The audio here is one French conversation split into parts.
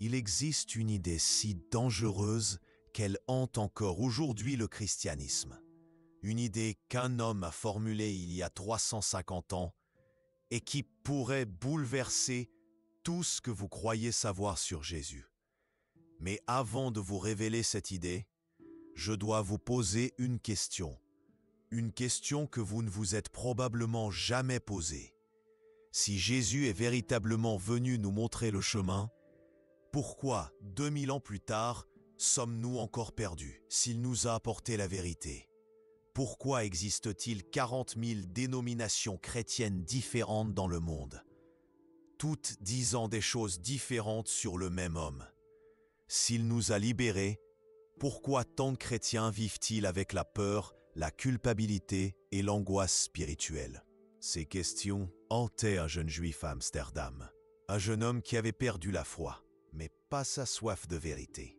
Il existe une idée si dangereuse qu'elle hante encore aujourd'hui le christianisme. Une idée qu'un homme a formulée il y a 350 ans et qui pourrait bouleverser tout ce que vous croyez savoir sur Jésus. Mais avant de vous révéler cette idée, je dois vous poser une question que vous ne vous êtes probablement jamais posée. Si Jésus est véritablement venu nous montrer le chemin, pourquoi, 2000 ans plus tard, sommes-nous encore perdus s'il nous a apporté la vérité? Pourquoi existe-t-il 40 000 dénominations chrétiennes différentes dans le monde, toutes disant des choses différentes sur le même homme? S'il nous a libérés, pourquoi tant de chrétiens vivent-ils avec la peur, la culpabilité et l'angoisse spirituelle? Ces questions hantaient un jeune juif à Amsterdam, un jeune homme qui avait perdu la foi, mais pas sa soif de vérité.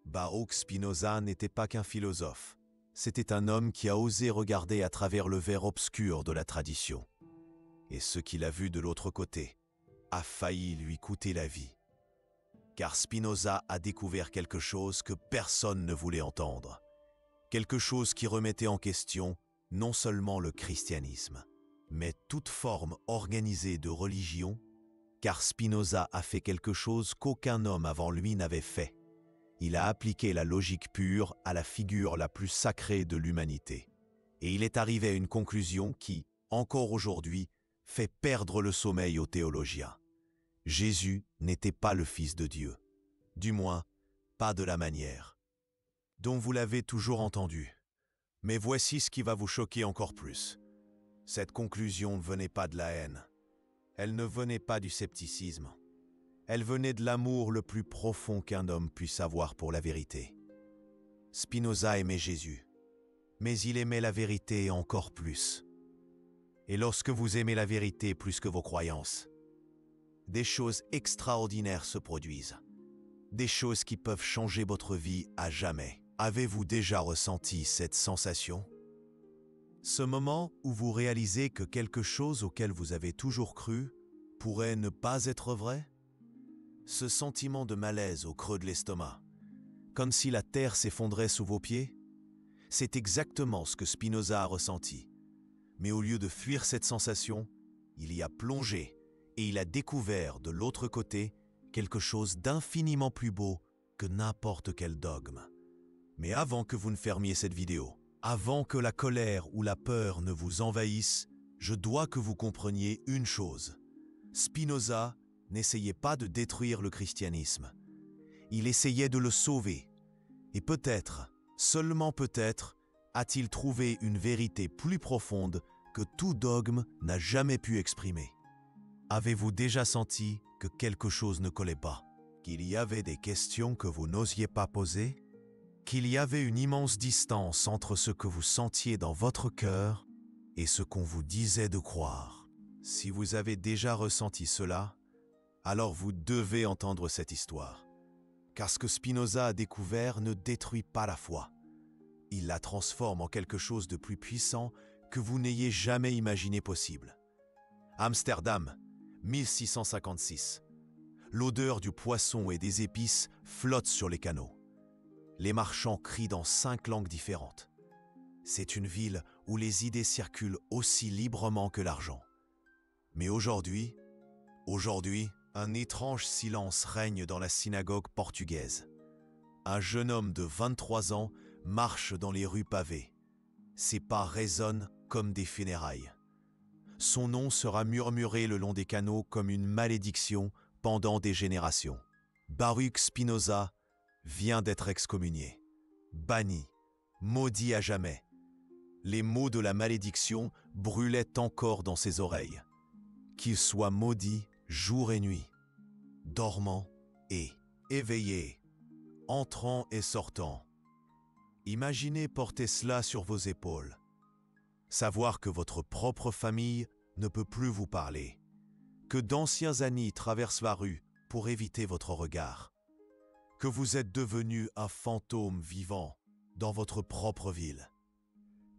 Baruch Spinoza n'était pas qu'un philosophe, c'était un homme qui a osé regarder à travers le verre obscur de la tradition. Et ce qu'il a vu de l'autre côté a failli lui coûter la vie. Car Spinoza a découvert quelque chose que personne ne voulait entendre. Quelque chose qui remettait en question non seulement le christianisme, mais toute forme organisée de religion, car Spinoza a fait quelque chose qu'aucun homme avant lui n'avait fait. Il a appliqué la logique pure à la figure la plus sacrée de l'humanité. Et il est arrivé à une conclusion qui, encore aujourd'hui, fait perdre le sommeil aux théologiens. Jésus n'était pas le Fils de Dieu. Du moins, pas de la manière dont vous l'avez toujours entendu. Mais voici ce qui va vous choquer encore plus. Cette conclusion ne venait pas de la haine. Elle ne venait pas du scepticisme. Elle venait de l'amour le plus profond qu'un homme puisse avoir pour la vérité. Spinoza aimait Jésus, mais il aimait la vérité encore plus. Et lorsque vous aimez la vérité plus que vos croyances, des choses extraordinaires se produisent. Des choses qui peuvent changer votre vie à jamais. Avez-vous déjà ressenti cette sensation? Ce moment où vous réalisez que quelque chose auquel vous avez toujours cru pourrait ne pas être vrai? Ce sentiment de malaise au creux de l'estomac, comme si la terre s'effondrait sous vos pieds? C'est exactement ce que Spinoza a ressenti. Mais au lieu de fuir cette sensation, il y a plongé et il a découvert de l'autre côté quelque chose d'infiniment plus beau que n'importe quel dogme. Mais avant que vous ne fermiez cette vidéo, avant que la colère ou la peur ne vous envahissent, je dois que vous compreniez une chose. Spinoza n'essayait pas de détruire le christianisme. Il essayait de le sauver. Et peut-être, seulement peut-être, a-t-il trouvé une vérité plus profonde que tout dogme n'a jamais pu exprimer. Avez-vous déjà senti que quelque chose ne collait pas? Qu'il y avait des questions que vous n'osiez pas poser? Qu'il y avait une immense distance entre ce que vous sentiez dans votre cœur et ce qu'on vous disait de croire? Si vous avez déjà ressenti cela, alors vous devez entendre cette histoire. Car ce que Spinoza a découvert ne détruit pas la foi. Il la transforme en quelque chose de plus puissant que vous n'ayez jamais imaginé possible. Amsterdam, 1656. L'odeur du poisson et des épices flotte sur les canaux. Les marchands crient dans 5 langues différentes. C'est une ville où les idées circulent aussi librement que l'argent. Mais aujourd'hui, un étrange silence règne dans la synagogue portugaise. Un jeune homme de 23 ans marche dans les rues pavées. Ses pas résonnent comme des funérailles. Son nom sera murmuré le long des canaux comme une malédiction pendant des générations. Baruch Spinoza vient d'être excommunié, banni, maudit à jamais. Les mots de la malédiction brûlaient encore dans ses oreilles. Qu'il soit maudit jour et nuit, dormant et éveillé, entrant et sortant. Imaginez porter cela sur vos épaules. Savoir que votre propre famille ne peut plus vous parler, que d'anciens amis traversent la rue pour éviter votre regard, que vous êtes devenu un fantôme vivant dans votre propre ville.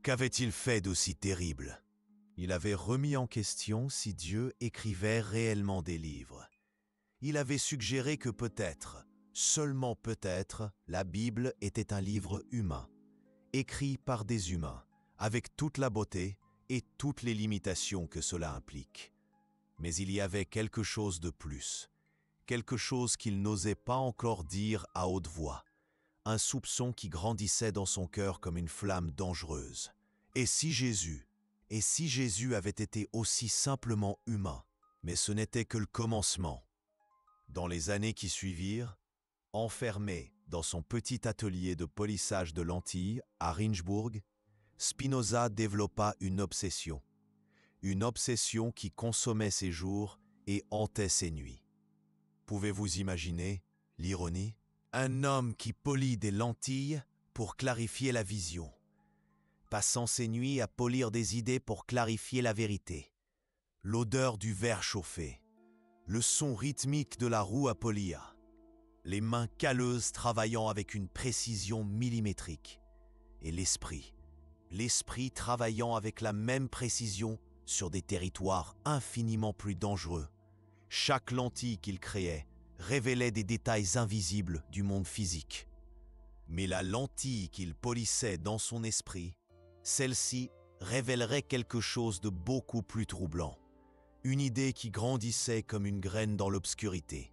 Qu'avait-il fait d'aussi terrible? Il avait remis en question si Dieu écrivait réellement des livres. Il avait suggéré que peut-être Seulement peut-être, la Bible était un livre humain, écrit par des humains, avec toute la beauté et toutes les limitations que cela implique. Mais il y avait quelque chose de plus, quelque chose qu'il n'osait pas encore dire à haute voix, un soupçon qui grandissait dans son cœur comme une flamme dangereuse. Et si Jésus avait été aussi simplement humain? Mais ce n'était que le commencement. Dans les années qui suivirent, enfermé dans son petit atelier de polissage de lentilles à Rindsburg, Spinoza développa une obsession qui consommait ses jours et hantait ses nuits. Pouvez-vous imaginer l'ironie? Un homme qui polit des lentilles pour clarifier la vision, passant ses nuits à polir des idées pour clarifier la vérité. L'odeur du verre chauffé, le son rythmique de la roue à polir, les mains calleuses travaillant avec une précision millimétrique, et l'esprit travaillant avec la même précision sur des territoires infiniment plus dangereux. Chaque lentille qu'il créait révélait des détails invisibles du monde physique. Mais la lentille qu'il polissait dans son esprit, celle-ci révélerait quelque chose de beaucoup plus troublant. Une idée qui grandissait comme une graine dans l'obscurité.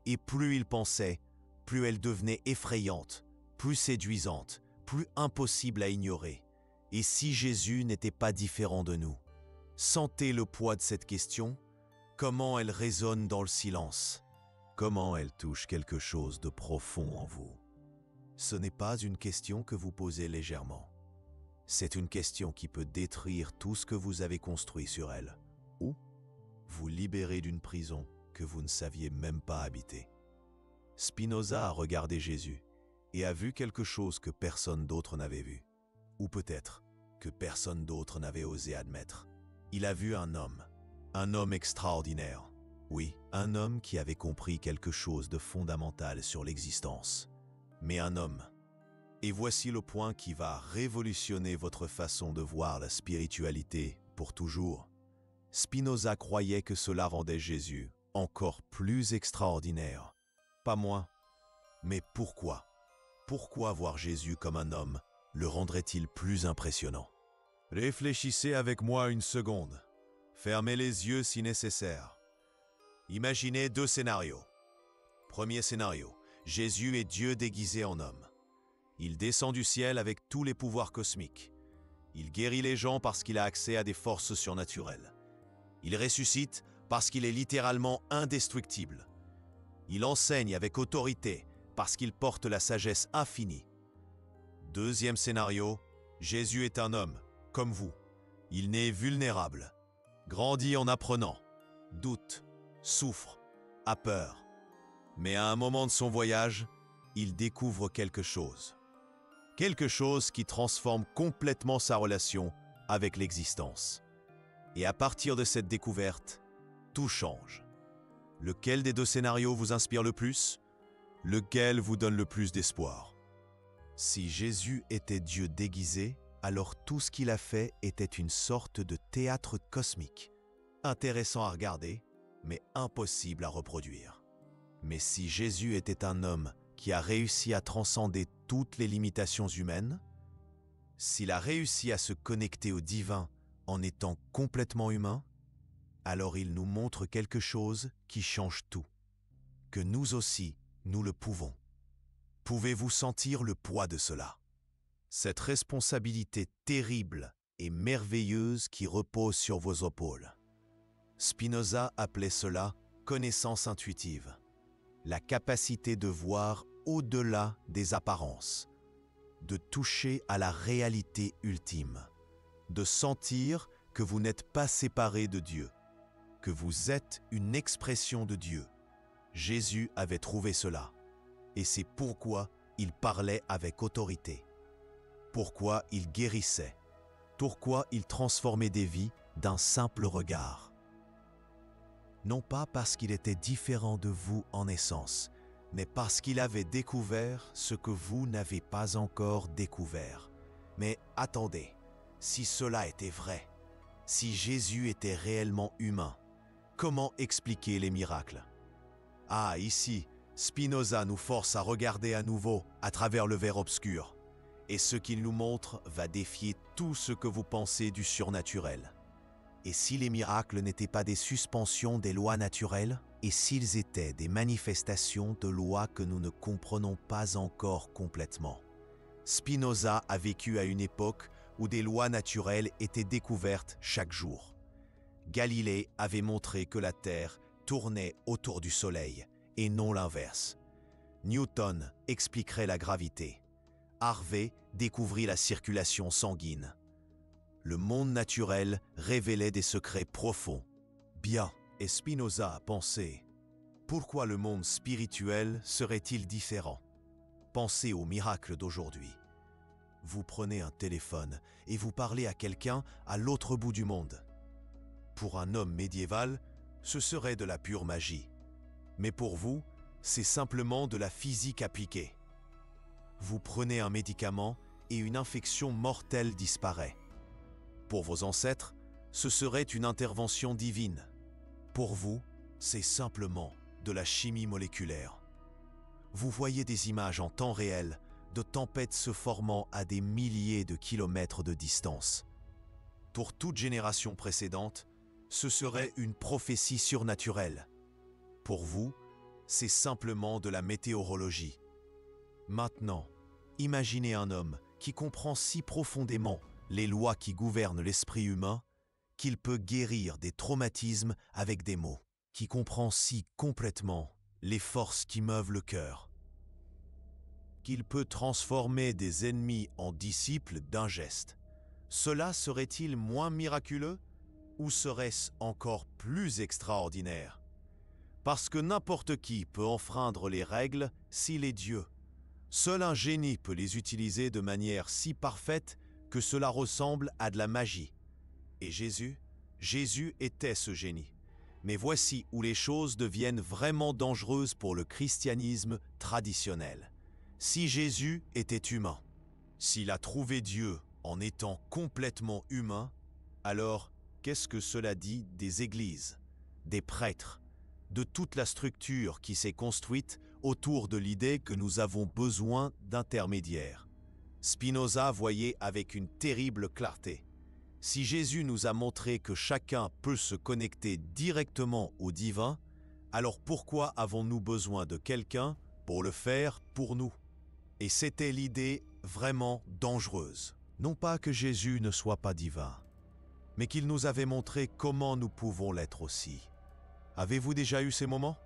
Et plus il pensait, plus elle devenait effrayante, plus séduisante, plus impossible à ignorer. Et si Jésus n'était pas différent de nous? Sentez le poids de cette question, comment elle résonne dans le silence, comment elle touche quelque chose de profond en vous. Ce n'est pas une question que vous posez légèrement. C'est une question qui peut détruire tout ce que vous avez construit sur elle, ou vous libérer d'une prison que vous ne saviez même pas habiter. Spinoza a regardé Jésus et a vu quelque chose que personne d'autre n'avait vu, ou peut-être que personne d'autre n'avait osé admettre. Il a vu un homme extraordinaire, oui, un homme qui avait compris quelque chose de fondamental sur l'existence, mais un homme. Et voici le point qui va révolutionner votre façon de voir la spiritualité pour toujours. Spinoza croyait que cela rendait Jésus encore plus extraordinaire. Pas moins. Mais pourquoi? Pourquoi voir Jésus comme un homme le rendrait-il plus impressionnant? Réfléchissez avec moi une seconde. Fermez les yeux si nécessaire. Imaginez deux scénarios. Premier scénario, Jésus est Dieu déguisé en homme. Il descend du ciel avec tous les pouvoirs cosmiques. Il guérit les gens parce qu'il a accès à des forces surnaturelles. Il ressuscite parce qu'il est littéralement indestructible. Il enseigne avec autorité parce qu'il porte la sagesse infinie. Deuxième scénario, Jésus est un homme, comme vous. Il naît vulnérable, grandit en apprenant, doute, souffre, a peur. Mais à un moment de son voyage, il découvre quelque chose. Quelque chose qui transforme complètement sa relation avec l'existence. Et à partir de cette découverte, tout change. Lequel des deux scénarios vous inspire le plus? Lequel vous donne le plus d'espoir? Si Jésus était Dieu déguisé, alors tout ce qu'il a fait était une sorte de théâtre cosmique. Intéressant à regarder, mais impossible à reproduire. Mais si Jésus était un homme qui a réussi à transcender toutes les limitations humaines, s'il a réussi à se connecter au divin en étant complètement humain, alors il nous montre quelque chose qui change tout, que nous aussi, nous le pouvons. Pouvez-vous sentir le poids de cela? Cette responsabilité terrible et merveilleuse qui repose sur vos épaules. Spinoza appelait cela connaissance intuitive, la capacité de voir au-delà des apparences, de toucher à la réalité ultime, de sentir que vous n'êtes pas séparé de Dieu, que vous êtes une expression de Dieu. Jésus avait trouvé cela, et c'est pourquoi il parlait avec autorité, pourquoi il guérissait, pourquoi il transformait des vies d'un simple regard. Non pas parce qu'il était différent de vous en essence, mais parce qu'il avait découvert ce que vous n'avez pas encore découvert. Mais attendez, si cela était vrai, si Jésus était réellement humain, comment expliquer les miracles? Ah, ici, Spinoza nous force à regarder à nouveau à travers le verre obscur. Et ce qu'il nous montre va défier tout ce que vous pensez du surnaturel. Et si les miracles n'étaient pas des suspensions des lois naturelles? Et s'ils étaient des manifestations de lois que nous ne comprenons pas encore complètement? Spinoza a vécu à une époque où des lois naturelles étaient découvertes chaque jour. Galilée avait montré que la Terre tournait autour du Soleil et non l'inverse. Newton expliquerait la gravité. Harvey découvrit la circulation sanguine. Le monde naturel révélait des secrets profonds. Bien, et Spinoza a pensé, pourquoi le monde spirituel serait-il différent? Pensez aux miracles d'aujourd'hui. Vous prenez un téléphone et vous parlez à quelqu'un à l'autre bout du monde. Pour un homme médiéval, ce serait de la pure magie. Mais pour vous, c'est simplement de la physique appliquée. Vous prenez un médicament et une infection mortelle disparaît. Pour vos ancêtres, ce serait une intervention divine. Pour vous, c'est simplement de la chimie moléculaire. Vous voyez des images en temps réel de tempêtes se formant à des milliers de kilomètres de distance. Pour toute génération précédente, ce serait une prophétie surnaturelle. Pour vous, c'est simplement de la météorologie. Maintenant, imaginez un homme qui comprend si profondément les lois qui gouvernent l'esprit humain qu'il peut guérir des traumatismes avec des mots, qui comprend si complètement les forces qui meuvent le cœur, qu'il peut transformer des ennemis en disciples d'un geste. Cela serait-il moins miraculeux ou serait-ce encore plus extraordinaire? Parce que n'importe qui peut enfreindre les règles s'il est Dieu. Seul un génie peut les utiliser de manière si parfaite que cela ressemble à de la magie. Et Jésus était ce génie. Mais voici où les choses deviennent vraiment dangereuses pour le christianisme traditionnel. Si Jésus était humain, s'il a trouvé Dieu en étant complètement humain, alors qu'est-ce que cela dit des églises, des prêtres, de toute la structure qui s'est construite autour de l'idée que nous avons besoin d'intermédiaires? Spinoza voyait avec une terrible clarté. Si Jésus nous a montré que chacun peut se connecter directement au divin, alors pourquoi avons-nous besoin de quelqu'un pour le faire pour nous? Et c'était l'idée vraiment dangereuse. Non pas que Jésus ne soit pas divin, mais qu'il nous avait montré comment nous pouvons l'être aussi. Avez-vous déjà eu ces moments?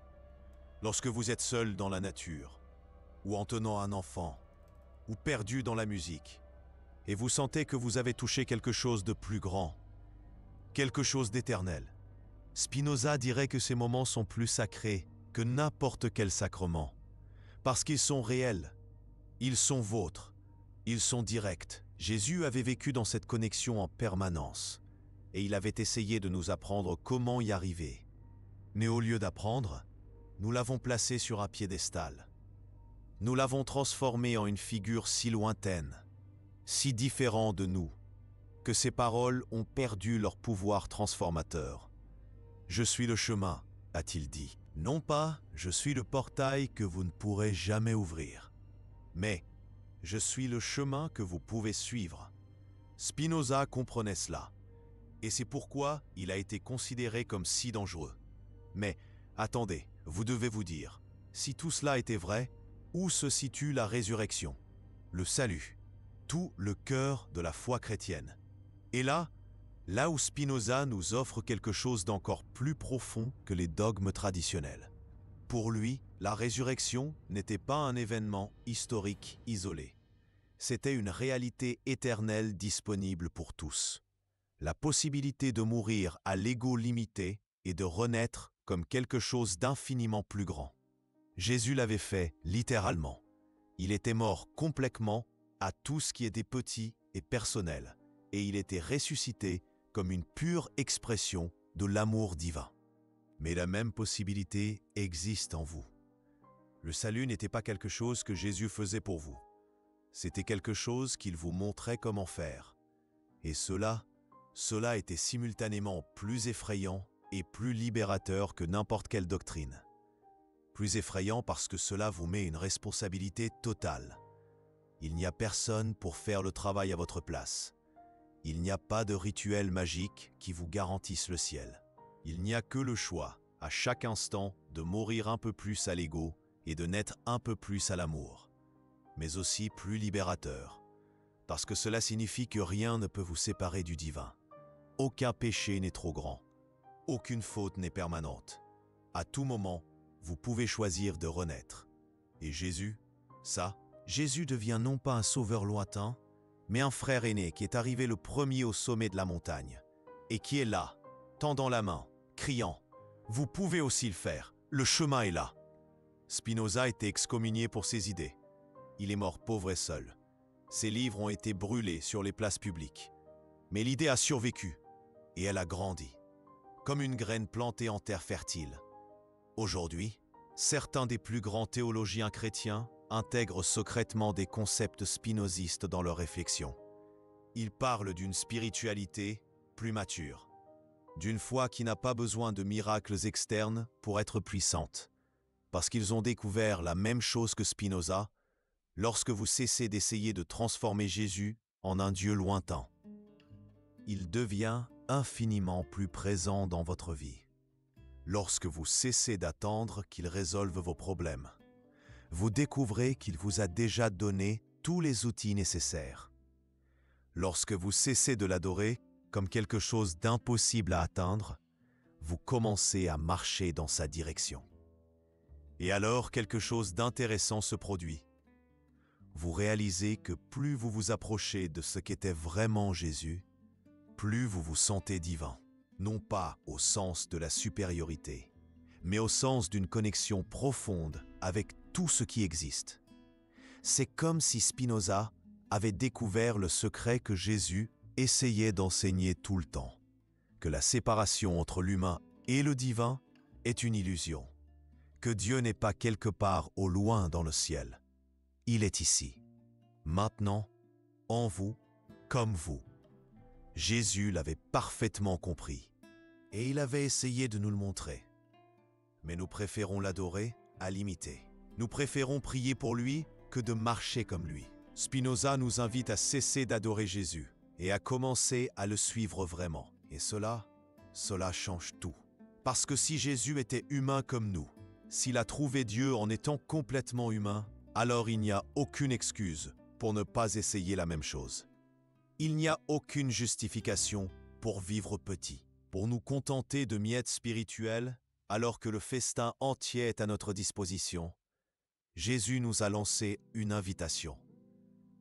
Lorsque vous êtes seul dans la nature, ou en tenant un enfant, ou perdu dans la musique, et vous sentez que vous avez touché quelque chose de plus grand, quelque chose d'éternel. Spinoza dirait que ces moments sont plus sacrés que n'importe quel sacrement, parce qu'ils sont réels, ils sont vôtres, ils sont directs. Jésus avait vécu dans cette connexion en permanence, et il avait essayé de nous apprendre comment y arriver. Mais au lieu d'apprendre, nous l'avons placé sur un piédestal. Nous l'avons transformé en une figure si lointaine, si différent de nous, que ses paroles ont perdu leur pouvoir transformateur. « Je suis le chemin », a-t-il dit. Non pas « je suis le portail que vous ne pourrez jamais ouvrir », mais « je suis le chemin que vous pouvez suivre ». Spinoza comprenait cela, et c'est pourquoi il a été considéré comme si dangereux. Mais attendez, vous devez vous dire, si tout cela était vrai, où se situe la résurrection, le salut, tout le cœur de la foi chrétienne? Et là où Spinoza nous offre quelque chose d'encore plus profond que les dogmes traditionnels. Pour lui, la résurrection n'était pas un événement historique isolé. C'était une réalité éternelle disponible pour tous. La possibilité de mourir à l'ego limité et de renaître comme quelque chose d'infiniment plus grand. Jésus l'avait fait littéralement. Il était mort complètement à tout ce qui était petit et personnel, et il était ressuscité comme une pure expression de l'amour divin. Mais la même possibilité existe en vous. Le salut n'était pas quelque chose que Jésus faisait pour vous. C'était quelque chose qu'il vous montrait comment faire. Et cela était simultanément plus effrayant et plus libérateur que n'importe quelle doctrine. Plus effrayant parce que cela vous met une responsabilité totale. Il n'y a personne pour faire le travail à votre place. Il n'y a pas de rituel magique qui vous garantisse le ciel. Il n'y a que le choix, à chaque instant, de mourir un peu plus à l'ego et de naître un peu plus à l'amour, mais aussi plus libérateur, parce que cela signifie que rien ne peut vous séparer du divin. Aucun péché n'est trop grand, aucune faute n'est permanente. À tout moment, vous pouvez choisir de renaître. Et Jésus, Jésus devient non pas un sauveur lointain, mais un frère aîné qui est arrivé le premier au sommet de la montagne, et qui est là, tendant la main, criant « Vous pouvez aussi le faire, le chemin est là ». Spinoza était excommunié pour ses idées. Il est mort pauvre et seul. Ses livres ont été brûlés sur les places publiques. Mais l'idée a survécu, et elle a grandi, comme une graine plantée en terre fertile. Aujourd'hui, certains des plus grands théologiens chrétiens intègrent secrètement des concepts spinozistes dans leurs réflexions. Ils parlent d'une spiritualité plus mature, d'une foi qui n'a pas besoin de miracles externes pour être puissante, parce qu'ils ont découvert la même chose que Spinoza lorsque vous cessez d'essayer de transformer Jésus en un Dieu lointain. Il devient infiniment plus présent dans votre vie. Lorsque vous cessez d'attendre qu'il résolve vos problèmes, vous découvrez qu'il vous a déjà donné tous les outils nécessaires. Lorsque vous cessez de l'adorer comme quelque chose d'impossible à atteindre, vous commencez à marcher dans sa direction. Et alors quelque chose d'intéressant se produit. Vous réalisez que plus vous vous approchez de ce qu'était vraiment Jésus, plus vous vous sentez divin. Non pas au sens de la supériorité, mais au sens d'une connexion profonde avec tout ce qui existe. C'est comme si Spinoza avait découvert le secret que Jésus essayait d'enseigner tout le temps, que la séparation entre l'humain et le divin est une illusion, que Dieu n'est pas quelque part au loin dans le ciel. Il est ici, maintenant, en vous, comme vous. Jésus l'avait parfaitement compris, et il avait essayé de nous le montrer. Mais nous préférons l'adorer à l'imiter. Nous préférons prier pour lui que de marcher comme lui. Spinoza nous invite à cesser d'adorer Jésus et à commencer à le suivre vraiment. Et cela change tout. Parce que si Jésus était humain comme nous, s'il a trouvé Dieu en étant complètement humain, alors il n'y a aucune excuse pour ne pas essayer la même chose. Il n'y a aucune justification pour vivre petit, pour nous contenter de miettes spirituelles alors que le festin entier est à notre disposition. Jésus nous a lancé une invitation.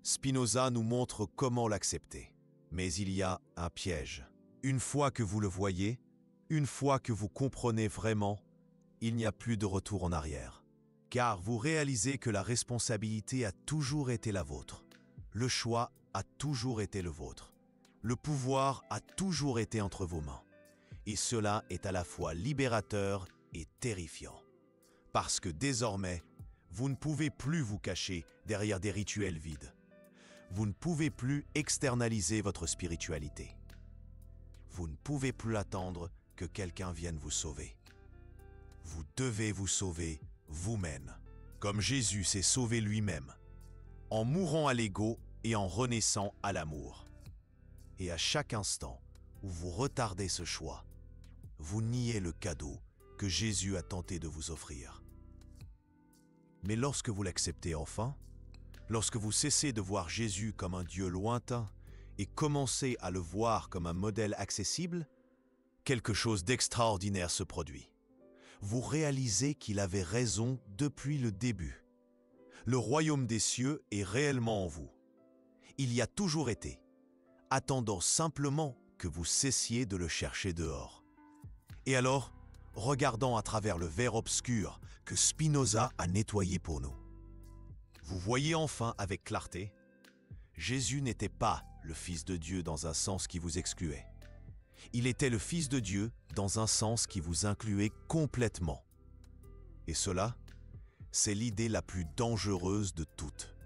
Spinoza nous montre comment l'accepter. Mais il y a un piège. Une fois que vous le voyez, une fois que vous comprenez vraiment, il n'y a plus de retour en arrière. Car vous réalisez que la responsabilité a toujours été la vôtre. Le choix a toujours été le vôtre. Le pouvoir a toujours été entre vos mains. Et cela est à la fois libérateur et terrifiant. Parce que désormais, vous ne pouvez plus vous cacher derrière des rituels vides. Vous ne pouvez plus externaliser votre spiritualité. Vous ne pouvez plus attendre que quelqu'un vienne vous sauver. Vous devez vous sauver vous-même, comme Jésus s'est sauvé lui-même, en mourant à l'ego et en renaissant à l'amour. Et à chaque instant où vous retardez ce choix, vous niez le cadeau que Jésus a tenté de vous offrir. Mais lorsque vous l'acceptez enfin, lorsque vous cessez de voir Jésus comme un Dieu lointain et commencez à le voir comme un modèle accessible, quelque chose d'extraordinaire se produit. Vous réalisez qu'il avait raison depuis le début. Le royaume des cieux est réellement en vous. Il y a toujours été, attendant simplement que vous cessiez de le chercher dehors. Et alors, regardant à travers le verre obscur que Spinoza a nettoyé pour nous, vous voyez enfin avec clarté, Jésus n'était pas le Fils de Dieu dans un sens qui vous excluait. Il était le Fils de Dieu dans un sens qui vous incluait complètement. Et cela, c'est l'idée la plus dangereuse de toutes.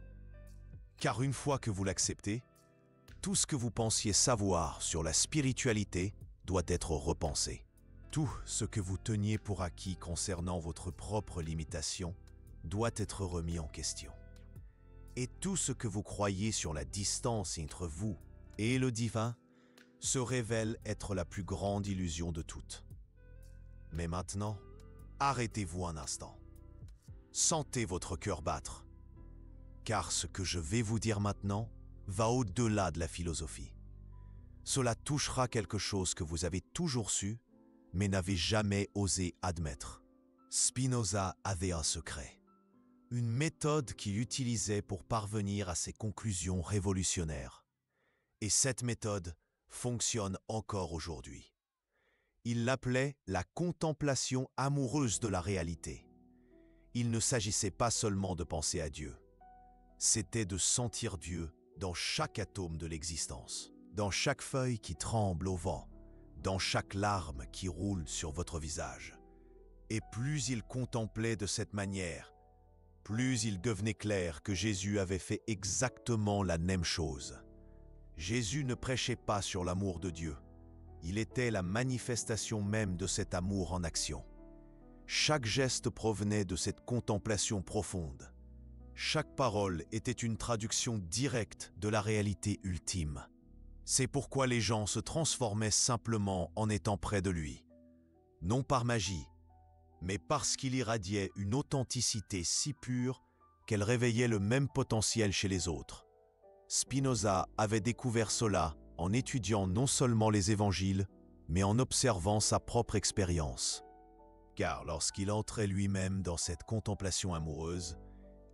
Car une fois que vous l'acceptez, tout ce que vous pensiez savoir sur la spiritualité doit être repensé. Tout ce que vous teniez pour acquis concernant votre propre limitation doit être remis en question. Et tout ce que vous croyez sur la distance entre vous et le divin se révèle être la plus grande illusion de toutes. Mais maintenant, arrêtez-vous un instant. Sentez votre cœur battre. Car ce que je vais vous dire maintenant va au-delà de la philosophie. Cela touchera quelque chose que vous avez toujours su, mais n'avez jamais osé admettre. Spinoza avait un secret, une méthode qu'il utilisait pour parvenir à ses conclusions révolutionnaires. Et cette méthode fonctionne encore aujourd'hui. Il l'appelait la contemplation amoureuse de la réalité. Il ne s'agissait pas seulement de penser à Dieu, c'était de sentir Dieu dans chaque atome de l'existence, dans chaque feuille qui tremble au vent, dans chaque larme qui roule sur votre visage. Et plus il contemplait de cette manière, plus il devenait clair que Jésus avait fait exactement la même chose. Jésus ne prêchait pas sur l'amour de Dieu. Il était la manifestation même de cet amour en action. Chaque geste provenait de cette contemplation profonde. Chaque parole était une traduction directe de la réalité ultime. C'est pourquoi les gens se transformaient simplement en étant près de lui. Non par magie, mais parce qu'il irradiait une authenticité si pure qu'elle réveillait le même potentiel chez les autres. Spinoza avait découvert cela en étudiant non seulement les évangiles, mais en observant sa propre expérience. Car lorsqu'il entrait lui-même dans cette contemplation amoureuse,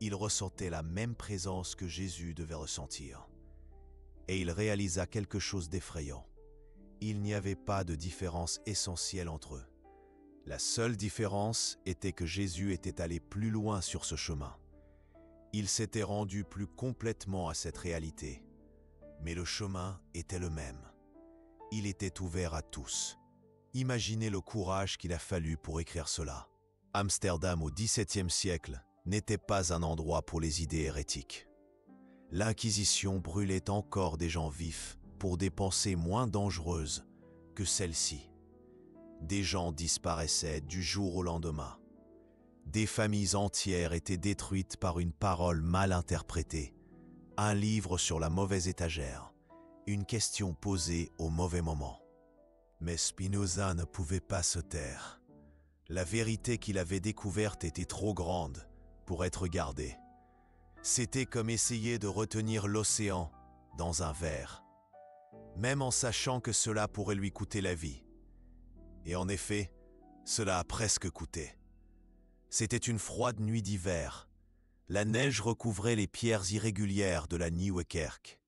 il ressentait la même présence que Jésus devait ressentir. Et il réalisa quelque chose d'effrayant. Il n'y avait pas de différence essentielle entre eux. La seule différence était que Jésus était allé plus loin sur ce chemin. Il s'était rendu plus complètement à cette réalité. Mais le chemin était le même. Il était ouvert à tous. Imaginez le courage qu'il a fallu pour écrire cela. Amsterdam au XVIIe siècle n'était pas un endroit pour les idées hérétiques. L'Inquisition brûlait encore des gens vifs pour des pensées moins dangereuses que celles-ci. Des gens disparaissaient du jour au lendemain. Des familles entières étaient détruites par une parole mal interprétée, un livre sur la mauvaise étagère, une question posée au mauvais moment. Mais Spinoza ne pouvait pas se taire. La vérité qu'il avait découverte était trop grande pour être gardée. C'était comme essayer de retenir l'océan dans un verre, même en sachant que cela pourrait lui coûter la vie. Et en effet, cela a presque coûté. C'était une froide nuit d'hiver. La neige recouvrait les pierres irrégulières de la Nieuwe Kerk.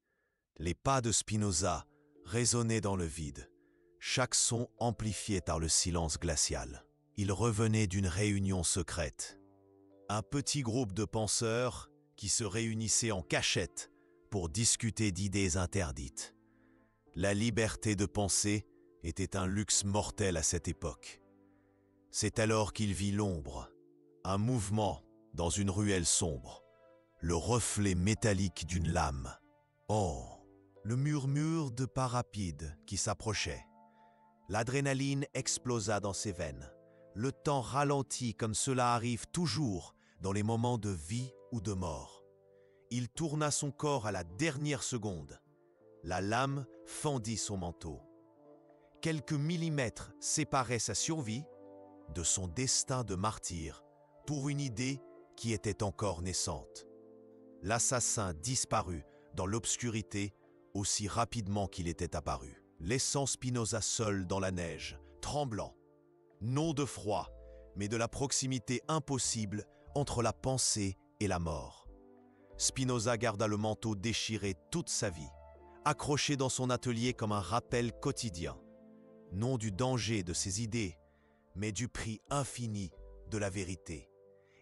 Les pas de Spinoza résonnaient dans le vide, chaque son amplifié par le silence glacial. Il revenait d'une réunion secrète. Un petit groupe de penseurs qui se réunissaient en cachette pour discuter d'idées interdites. La liberté de penser était un luxe mortel à cette époque. C'est alors qu'il vit l'ombre, un mouvement dans une ruelle sombre, le reflet métallique d'une lame. Oh, le murmure de pas rapides qui s'approchait. L'adrénaline explosa dans ses veines. Le temps ralentit comme cela arrive toujours dans les moments de vie ou de mort. Il tourna son corps à la dernière seconde. La lame fendit son manteau. Quelques millimètres séparaient sa survie de son destin de martyr pour une idée qui était encore naissante. L'assassin disparut dans l'obscurité aussi rapidement qu'il était apparu, laissant Spinoza seul dans la neige, tremblant, non de froid, mais de la proximité impossible entre la pensée et la mort. Spinoza garda le manteau déchiré toute sa vie, accroché dans son atelier comme un rappel quotidien, non du danger de ses idées, mais du prix infini de la vérité.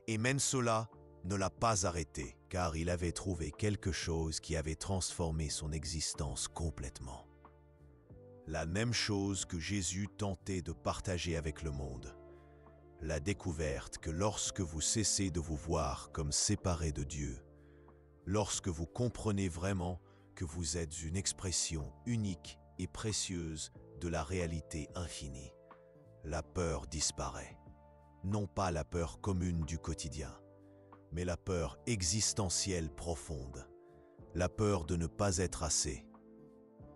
Et même cela ne l'a pas arrêté, car il avait trouvé quelque chose qui avait transformé son existence complètement. La même chose que Jésus tentait de partager avec le monde. La découverte que lorsque vous cessez de vous voir comme séparés de Dieu, lorsque vous comprenez vraiment que vous êtes une expression unique et précieuse de la réalité infinie, la peur disparaît. Non pas la peur commune du quotidien, mais la peur existentielle profonde, la peur de ne pas être assez,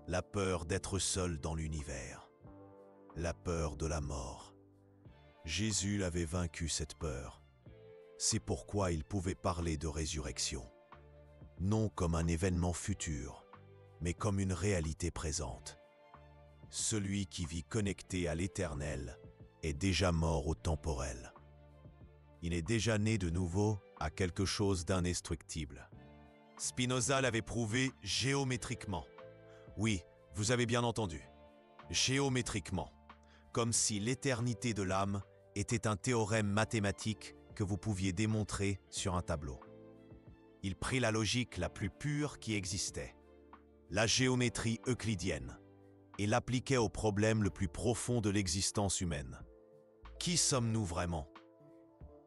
la peur d'être seul dans l'univers, la peur de la mort. Jésus avait vaincu cette peur. C'est pourquoi il pouvait parler de résurrection, non comme un événement futur, mais comme une réalité présente. Celui qui vit connecté à l'éternel est déjà mort au temporel. Il est déjà né de nouveau à quelque chose d'indestructible. Spinoza l'avait prouvé géométriquement. Oui, vous avez bien entendu. Géométriquement. Comme si l'éternité de l'âme était un théorème mathématique que vous pouviez démontrer sur un tableau. Il prit la logique la plus pure qui existait, la géométrie euclidienne, et l'appliquait au problème le plus profond de l'existence humaine. Qui sommes-nous vraiment?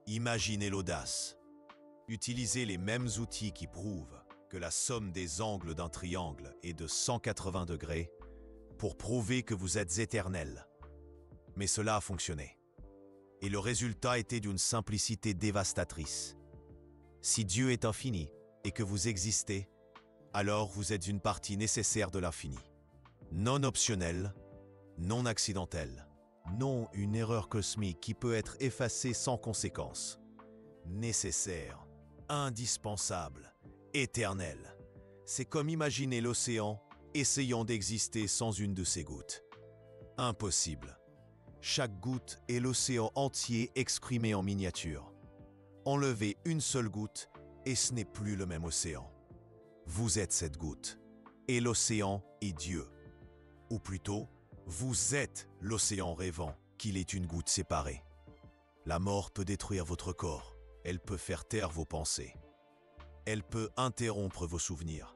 Imaginez l'audace. Utilisez les mêmes outils qui prouvent que la somme des angles d'un triangle est de 180 degrés pour prouver que vous êtes éternel. Mais cela a fonctionné. Et le résultat était d'une simplicité dévastatrice. Si Dieu est infini et que vous existez, alors vous êtes une partie nécessaire de l'infini. Non optionnelle, non accidentelle, non une erreur cosmique qui peut être effacée sans conséquence. Nécessaire, indispensable, éternel. C'est comme imaginer l'océan essayant d'exister sans une de ses gouttes. Impossible. Chaque goutte est l'océan entier exprimé en miniature. Enlevez une seule goutte et ce n'est plus le même océan. Vous êtes cette goutte, et l'océan est Dieu. Ou plutôt, vous êtes l'océan rêvant qu'il est une goutte séparée. La mort peut détruire votre corps, elle peut faire taire vos pensées. Elle peut interrompre vos souvenirs,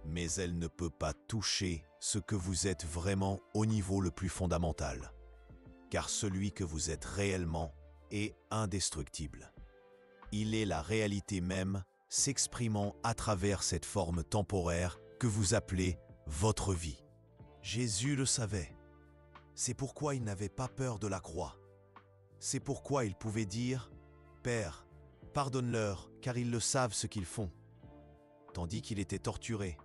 mais elle ne peut pas toucher ce que vous êtes vraiment au niveau le plus fondamental. Car celui que vous êtes réellement est indestructible. Il est la réalité même s'exprimant à travers cette forme temporaire que vous appelez votre vie. Jésus le savait. C'est pourquoi il n'avait pas peur de la croix. C'est pourquoi il pouvait dire « Père, pardonne-leur, car ils le savent ce qu'ils font. » Tandis qu'il était torturé,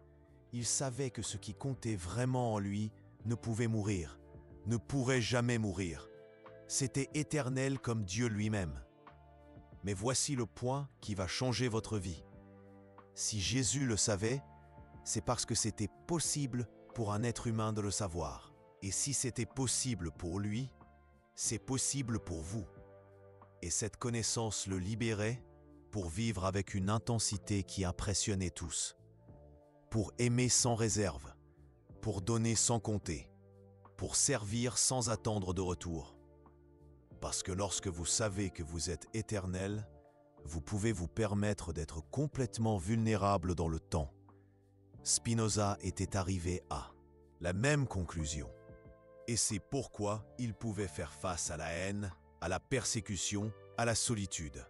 il savait que ce qui comptait vraiment en lui ne pouvait mourir, ne pourrait jamais mourir. C'était éternel comme Dieu lui-même. Mais voici le point qui va changer votre vie. Si Jésus le savait, c'est parce que c'était possible pour un être humain de le savoir. Et si c'était possible pour lui, c'est possible pour vous. Et cette connaissance le libérait pour vivre avec une intensité qui impressionnait tous. Pour aimer sans réserve, pour donner sans compter, pour servir sans attendre de retour. Parce que lorsque vous savez que vous êtes éternel, vous pouvez vous permettre d'être complètement vulnérable dans le temps. Spinoza était arrivé à la même conclusion. Et c'est pourquoi il pouvait faire face à la haine, à la persécution, à la solitude.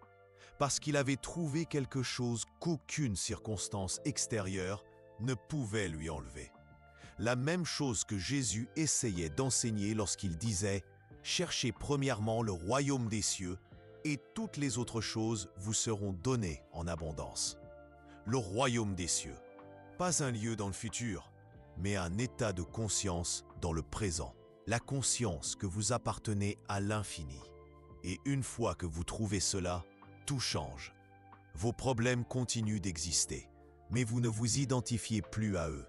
Parce qu'il avait trouvé quelque chose qu'aucune circonstance extérieure ne pouvait lui enlever. La même chose que Jésus essayait d'enseigner lorsqu'il disait « Cherchez premièrement le royaume des cieux, et toutes les autres choses vous seront données en abondance. » Le royaume des cieux, pas un lieu dans le futur, mais un état de conscience dans le présent. La conscience que vous appartenez à l'infini. Et une fois que vous trouvez cela, tout change. Vos problèmes continuent d'exister, mais vous ne vous identifiez plus à eux.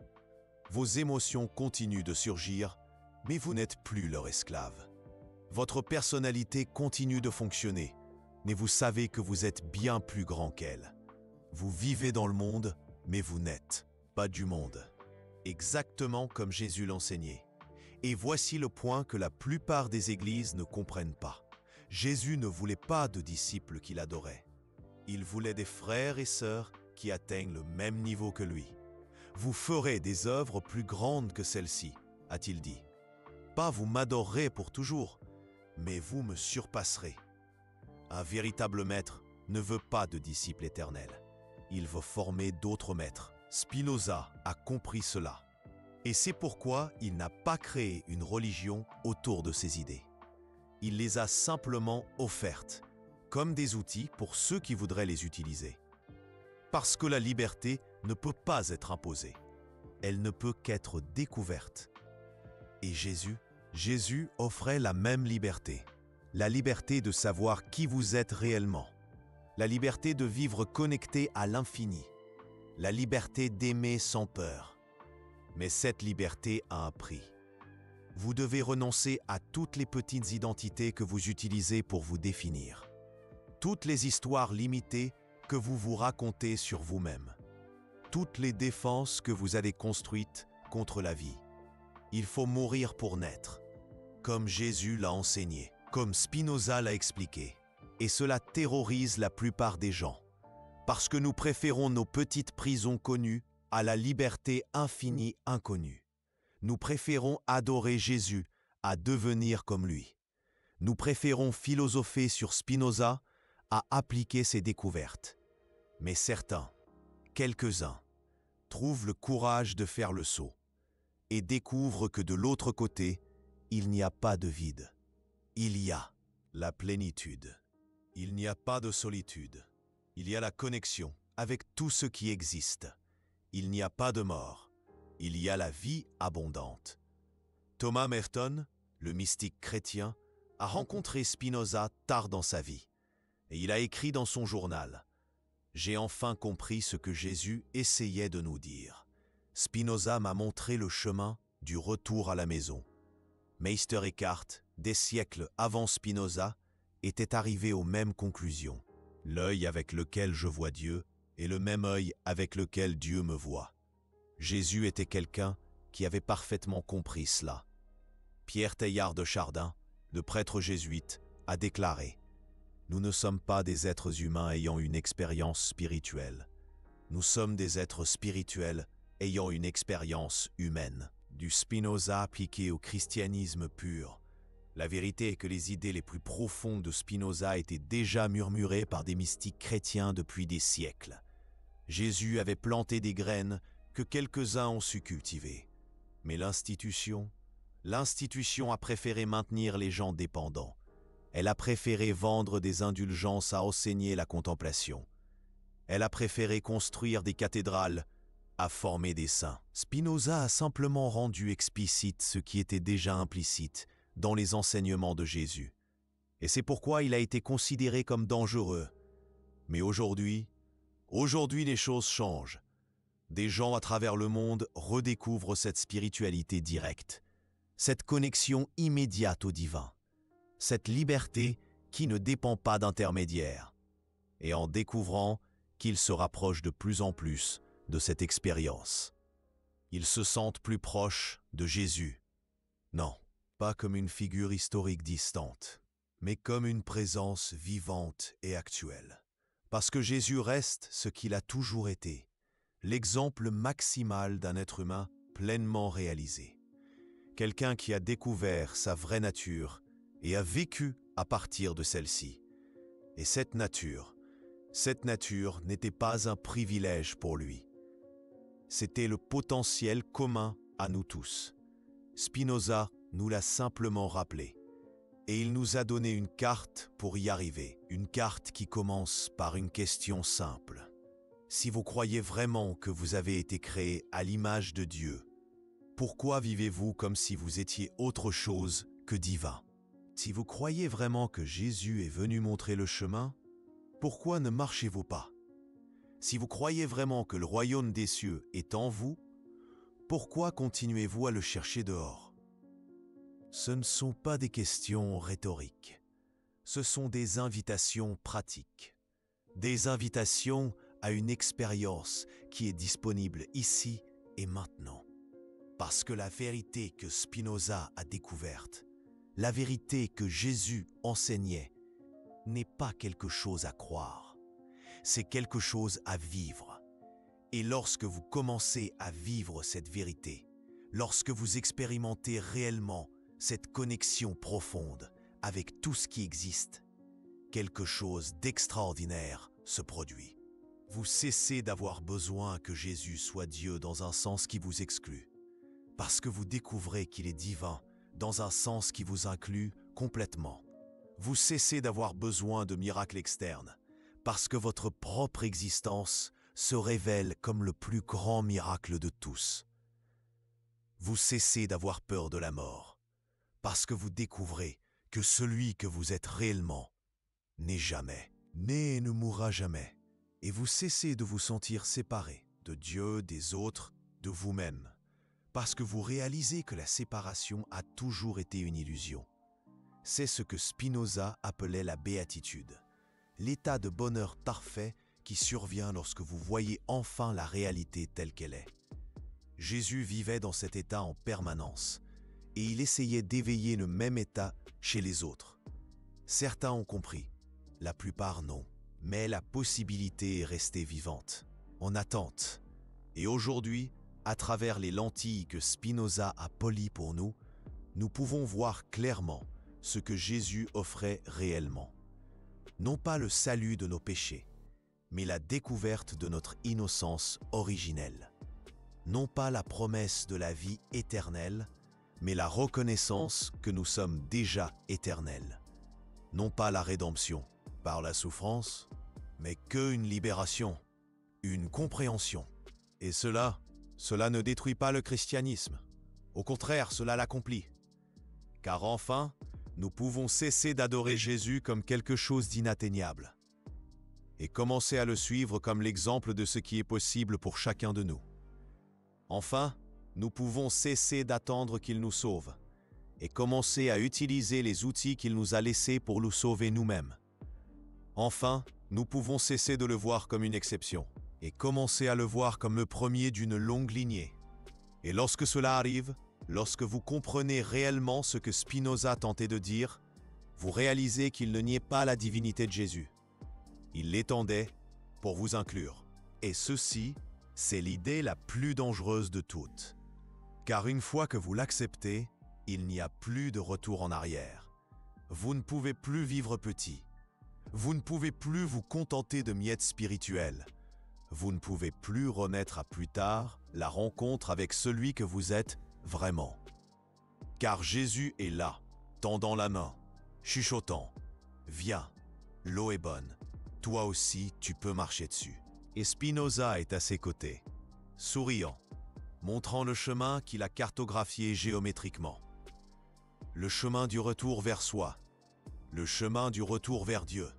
Vos émotions continuent de surgir, mais vous n'êtes plus leur esclave. Votre personnalité continue de fonctionner, mais vous savez que vous êtes bien plus grand qu'elle. Vous vivez dans le monde, mais vous n'êtes pas du monde. Exactement comme Jésus l'enseignait. Et voici le point que la plupart des églises ne comprennent pas. Jésus ne voulait pas de disciples qu'il adorait. Il voulait des frères et sœurs qui atteignent le même niveau que lui. « Vous ferez des œuvres plus grandes que celles-ci », a-t-il dit. « Pas vous m'adorerez pour toujours, mais vous me surpasserez. » Un véritable maître ne veut pas de disciples éternels. Il veut former d'autres maîtres. Spinoza a compris cela. Et c'est pourquoi il n'a pas créé une religion autour de ses idées. Il les a simplement offertes, comme des outils pour ceux qui voudraient les utiliser. Parce que la liberté ne peut pas être imposée. Elle ne peut qu'être découverte. Et Jésus offrait la même liberté. La liberté de savoir qui vous êtes réellement. La liberté de vivre connecté à l'infini. La liberté d'aimer sans peur. Mais cette liberté a un prix. Vous devez renoncer à toutes les petites identités que vous utilisez pour vous définir. Toutes les histoires limitées que vous vous racontez sur vous-même. Toutes les défenses que vous avez construites contre la vie. Il faut mourir pour naître, comme Jésus l'a enseigné, comme Spinoza l'a expliqué. Et cela terrorise la plupart des gens, parce que nous préférons nos petites prisons connues à la liberté infinie inconnue. Nous préférons adorer Jésus à devenir comme lui. Nous préférons philosopher sur Spinoza à appliquer ses découvertes. Mais certains, quelques-uns, trouvent le courage de faire le saut et découvrent que de l'autre côté, il n'y a pas de vide. Il y a la plénitude. Il n'y a pas de solitude. Il y a la connexion avec tout ce qui existe. Il n'y a pas de mort. Il y a la vie abondante. Thomas Merton, le mystique chrétien, a rencontré Spinoza tard dans sa vie. Et il a écrit dans son journal « J'ai enfin compris ce que Jésus essayait de nous dire. Spinoza m'a montré le chemin du retour à la maison. » Meister Eckhart, des siècles avant Spinoza, était arrivé aux mêmes conclusions. L'œil avec lequel je vois Dieu est le même œil avec lequel Dieu me voit. Jésus était quelqu'un qui avait parfaitement compris cela. Pierre Teilhard de Chardin, le prêtre jésuite, a déclaré « Nous ne sommes pas des êtres humains ayant une expérience spirituelle. Nous sommes des êtres spirituels ayant une expérience humaine. » Du Spinoza appliqué au christianisme pur. La vérité est que les idées les plus profondes de Spinoza étaient déjà murmurées par des mystiques chrétiens depuis des siècles. Jésus avait planté des graines que quelques-uns ont su cultiver. Mais l'institution a préféré maintenir les gens dépendants. Elle a préféré vendre des indulgences à enseigner la contemplation. Elle a préféré construire des cathédrales à former des saints. Spinoza a simplement rendu explicite ce qui était déjà implicite dans les enseignements de Jésus. Et c'est pourquoi il a été considéré comme dangereux. Mais aujourd'hui les choses changent. Des gens à travers le monde redécouvrent cette spiritualité directe, cette connexion immédiate au divin, cette liberté qui ne dépend pas d'intermédiaire. Et en découvrant qu'ils se rapprochent de plus en plus de cette expérience, ils se sentent plus proches de Jésus. Non, pas comme une figure historique distante, mais comme une présence vivante et actuelle. Parce que Jésus reste ce qu'il a toujours été, l'exemple maximal d'un être humain pleinement réalisé. Quelqu'un qui a découvert sa vraie nature et a vécu à partir de celle-ci. Et cette nature n'était pas un privilège pour lui. C'était le potentiel commun à nous tous. Spinoza nous l'a simplement rappelé. Et il nous a donné une carte pour y arriver. Une carte qui commence par une question simple. Si vous croyez vraiment que vous avez été créé à l'image de Dieu, pourquoi vivez-vous comme si vous étiez autre chose que divin? Si vous croyez vraiment que Jésus est venu montrer le chemin, pourquoi ne marchez-vous pas? Si vous croyez vraiment que le royaume des cieux est en vous, pourquoi continuez-vous à le chercher dehors? Ce ne sont pas des questions rhétoriques. Ce sont des invitations pratiques. Des invitations à une expérience qui est disponible ici et maintenant. Parce que la vérité que Spinoza a découverte, la vérité que Jésus enseignait, n'est pas quelque chose à croire. C'est quelque chose à vivre. Et lorsque vous commencez à vivre cette vérité, lorsque vous expérimentez réellement cette connexion profonde avec tout ce qui existe, quelque chose d'extraordinaire se produit. Vous cessez d'avoir besoin que Jésus soit Dieu dans un sens qui vous exclut, parce que vous découvrez qu'il est divin dans un sens qui vous inclut complètement. Vous cessez d'avoir besoin de miracles externes, parce que votre propre existence se révèle comme le plus grand miracle de tous. Vous cessez d'avoir peur de la mort, parce que vous découvrez que celui que vous êtes réellement n'est jamais, né et ne mourra jamais, et vous cessez de vous sentir séparé de Dieu, des autres, de vous-même, parce que vous réalisez que la séparation a toujours été une illusion. C'est ce que Spinoza appelait la béatitude, l'état de bonheur parfait qui survient lorsque vous voyez enfin la réalité telle qu'elle est. Jésus vivait dans cet état en permanence, et il essayait d'éveiller le même état chez les autres. Certains ont compris, la plupart non, mais la possibilité est restée vivante, en attente. Et aujourd'hui, à travers les lentilles que Spinoza a polies pour nous, nous pouvons voir clairement ce que Jésus offrait réellement. Non pas le salut de nos péchés, mais la découverte de notre innocence originelle. Non pas la promesse de la vie éternelle, mais la reconnaissance que nous sommes déjà éternels. Non pas la rédemption par la souffrance, mais qu'une libération, une compréhension. Et cela ne détruit pas le christianisme. Au contraire, cela l'accomplit. Car enfin, nous pouvons cesser d'adorer Jésus comme quelque chose d'inatteignable et commencer à le suivre comme l'exemple de ce qui est possible pour chacun de nous. Enfin, nous pouvons cesser d'attendre qu'il nous sauve et commencer à utiliser les outils qu'il nous a laissés pour nous sauver nous-mêmes. Enfin, nous pouvons cesser de le voir comme une exception et commencer à le voir comme le premier d'une longue lignée. Et lorsque cela arrive, lorsque vous comprenez réellement ce que Spinoza tentait de dire, vous réalisez qu'il ne niait pas la divinité de Jésus. Il l'étendait pour vous inclure. Et ceci, c'est l'idée la plus dangereuse de toutes. Car une fois que vous l'acceptez, il n'y a plus de retour en arrière. Vous ne pouvez plus vivre petit. Vous ne pouvez plus vous contenter de miettes spirituelles. Vous ne pouvez plus remettre à plus tard la rencontre avec celui que vous êtes vraiment. Car Jésus est là, tendant la main, chuchotant « Viens, l'eau est bonne, toi aussi tu peux marcher dessus ». Et Spinoza est à ses côtés, souriant, montrant le chemin qu'il a cartographié géométriquement. Le chemin du retour vers soi, le chemin du retour vers Dieu.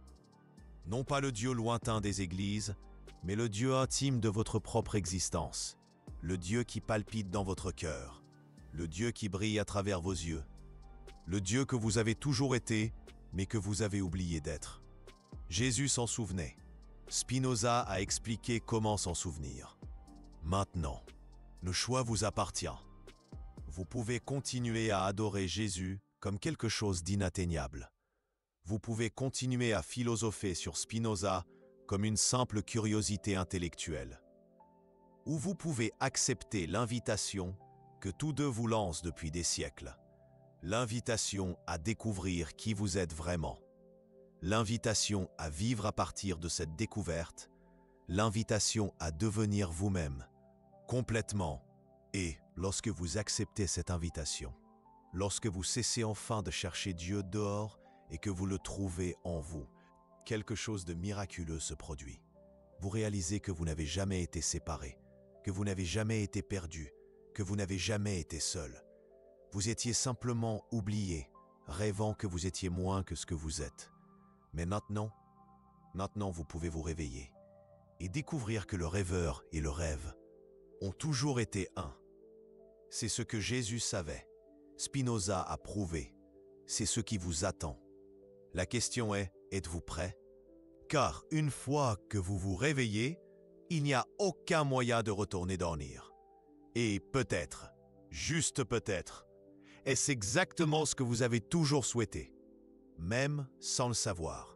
Non pas le Dieu lointain des églises, mais le Dieu intime de votre propre existence, le Dieu qui palpite dans votre cœur, le Dieu qui brille à travers vos yeux, le Dieu que vous avez toujours été, mais que vous avez oublié d'être. Jésus s'en souvenait. Spinoza a expliqué comment s'en souvenir. Maintenant, le choix vous appartient. Vous pouvez continuer à adorer Jésus comme quelque chose d'inatteignable. Vous pouvez continuer à philosopher sur Spinoza comme une simple curiosité intellectuelle. Ou vous pouvez accepter l'invitation que tous deux vous lancent depuis des siècles. L'invitation à découvrir qui vous êtes vraiment. L'invitation à vivre à partir de cette découverte, l'invitation à devenir vous-même, complètement. Et lorsque vous acceptez cette invitation, lorsque vous cessez enfin de chercher Dieu dehors et que vous le trouvez en vous, quelque chose de miraculeux se produit. Vous réalisez que vous n'avez jamais été séparé, que vous n'avez jamais été perdu, que vous n'avez jamais été seul. Vous étiez simplement oublié, rêvant que vous étiez moins que ce que vous êtes. Mais maintenant vous pouvez vous réveiller et découvrir que le rêveur et le rêve ont toujours été un. C'est ce que Jésus savait. Spinoza a prouvé. C'est ce qui vous attend. La question est, êtes-vous prêt? Car une fois que vous vous réveillez, il n'y a aucun moyen de retourner dormir. Et peut-être, juste peut-être, est-ce exactement ce que vous avez toujours souhaité, même sans le savoir.